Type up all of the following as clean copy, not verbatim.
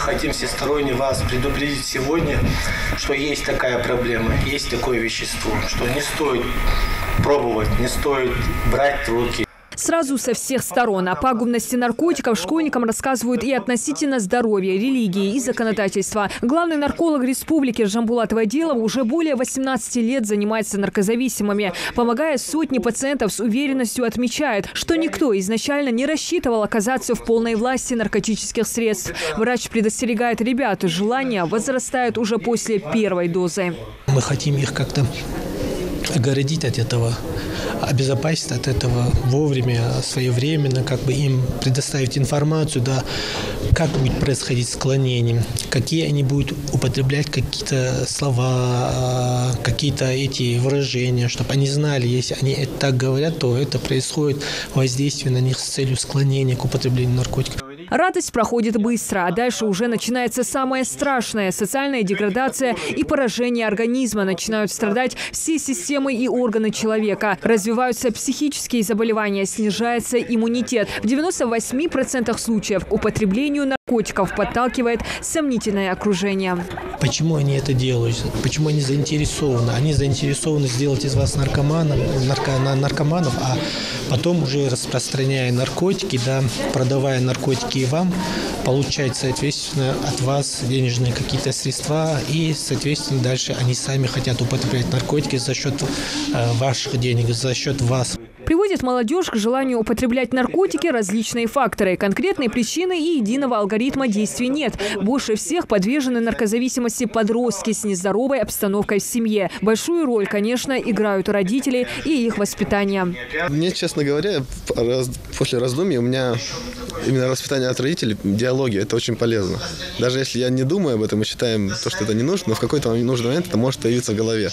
хотим всесторонне вас предупредить сегодня, что есть такая проблема, есть такое вещество, что не стоит пробовать, не стоит брать в руки. Сразу со всех сторон о пагубности наркотиков школьникам рассказывают и относительно здоровья, религии и законодательства. Главный нарколог республики Жамбулат Вайделов уже более 18 лет занимается наркозависимыми. Помогая сотни пациентов, с уверенностью отмечает, что никто изначально не рассчитывал оказаться в полной власти наркотических средств. Врач предостерегает ребят, желание возрастает уже после первой дозы. Мы хотим их как-то огородить от этого, обезопасить от этого вовремя, своевременно, как бы им предоставить информацию, да, как будет происходить склонение, какие они будут употреблять какие-то слова, какие-то эти выражения, чтобы они знали, если они это так говорят, то это происходит воздействие на них с целью склонения к употреблению наркотиков. Радость проходит быстро, а дальше уже начинается самое страшное – социальная деградация и поражение организма. Начинают страдать все системы и органы человека. Развиваются психические заболевания, снижается иммунитет. В 98% случаев к употреблению наркотиков подталкивает сомнительное окружение. Почему они это делают? Почему они заинтересованы? Они заинтересованы сделать из вас наркоманов, а потом уже распространяя наркотики, да, продавая наркотики вам, получать, соответственно, от вас денежные какие-то средства, и, соответственно, дальше они сами хотят употреблять наркотики за счет ваших денег, за счет вас. Приводит молодежь к желанию употреблять наркотики различные факторы. Конкретной причины и единого алгоритма действий нет. Больше всех подвержены наркозависимости подростки с нездоровой обстановкой в семье. Большую роль, конечно, играют родители и их воспитание. Мне, честно говоря, после раздумий у меня именно воспитание от родителей, диалоги, это очень полезно. Даже если я не думаю об этом и считаем, что это не нужно, но в какой-то нужный момент это может появиться в голове.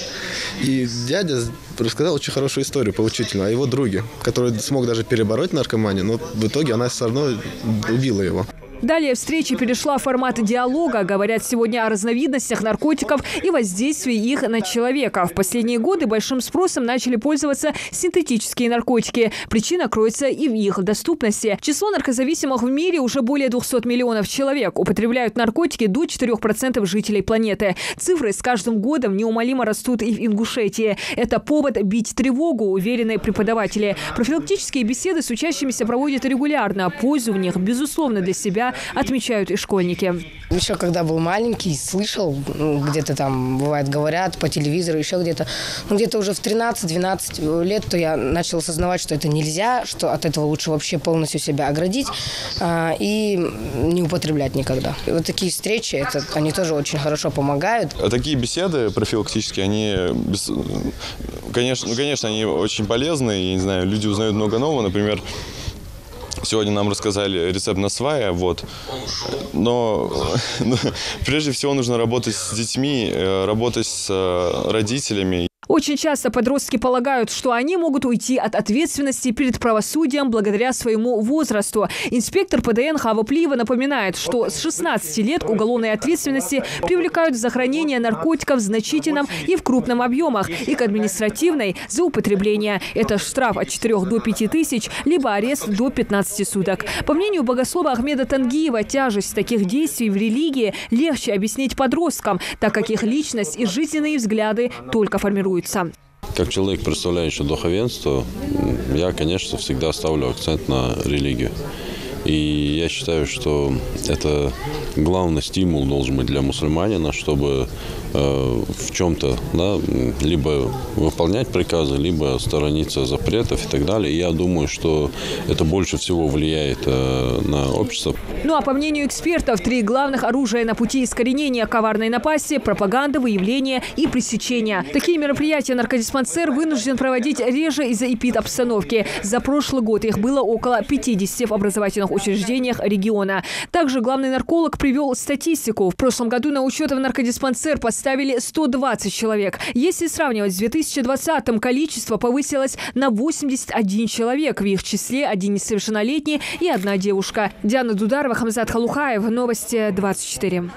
И дядя рассказал очень хорошую историю поучительную о его друге, который смог даже перебороть наркоманию, но в итоге она все равно убила его. Далее встреча перешла в формат диалога. Говорят сегодня о разновидностях наркотиков и воздействии их на человека. В последние годы большим спросом начали пользоваться синтетические наркотики. Причина кроется и в их доступности. Число наркозависимых в мире уже более 200 миллионов человек. Употребляют наркотики до 4% жителей планеты. Цифры с каждым годом неумолимо растут и в Ингушетии. Это повод бить тревогу, уверены преподаватели. Профилактические беседы с учащимися проводят регулярно. Пользу в них, безусловно, для себя отмечают и школьники. Еще когда был маленький, слышал, где-то там, бывает, говорят по телевизору, еще где-то. Но где-то уже в 13-12 лет, то я начал осознавать, что это нельзя, что от этого лучше вообще полностью себя оградить и не употреблять никогда. И вот такие встречи, они тоже очень хорошо помогают. Такие беседы профилактические, они, конечно, они очень полезны. Я не знаю, люди узнают много нового, например. Сегодня нам рассказали рецепт на свая, вот. Но прежде всего нужно работать с детьми, работать с родителями. Очень часто подростки полагают, что они могут уйти от ответственности перед правосудием благодаря своему возрасту. Инспектор ПДН Хава Плиева напоминает, что с 16 лет к уголовной ответственности привлекают за хранение наркотиков в значительном и в крупном объемах, и к административной за употребление. Это штраф от 4 до 5 тысяч, либо арест до 15 суток. По мнению богослова Ахмеда Тангиева, тяжесть таких действий в религии легче объяснить подросткам, так как их личность и жизненные взгляды только формируются. Как человек, представляющий духовенство, я, конечно, всегда ставлю акцент на религию. И я считаю, что это главный стимул должен быть для мусульманина, чтобы в чем-то, да, либо выполнять приказы, либо сторониться запретов и так далее. И я думаю, что это больше всего влияет на общество. Ну а по мнению экспертов, 3 главных оружия на пути искоренения коварной напасти – пропаганда, выявление и пресечение. Такие мероприятия наркодиспансер вынужден проводить реже из-за эпидобстановки. За прошлый год их было около 50 в образовательных учреждениях региона. Также главный нарколог привел статистику. В прошлом году на учет в наркодиспансер поставили 120 человек. Если сравнивать с 2020-м, количество повысилось на 81 человек. В их числе 1 несовершеннолетний и 1 девушка. Диана Дударова, Хамзат Халухаев. Новости 24.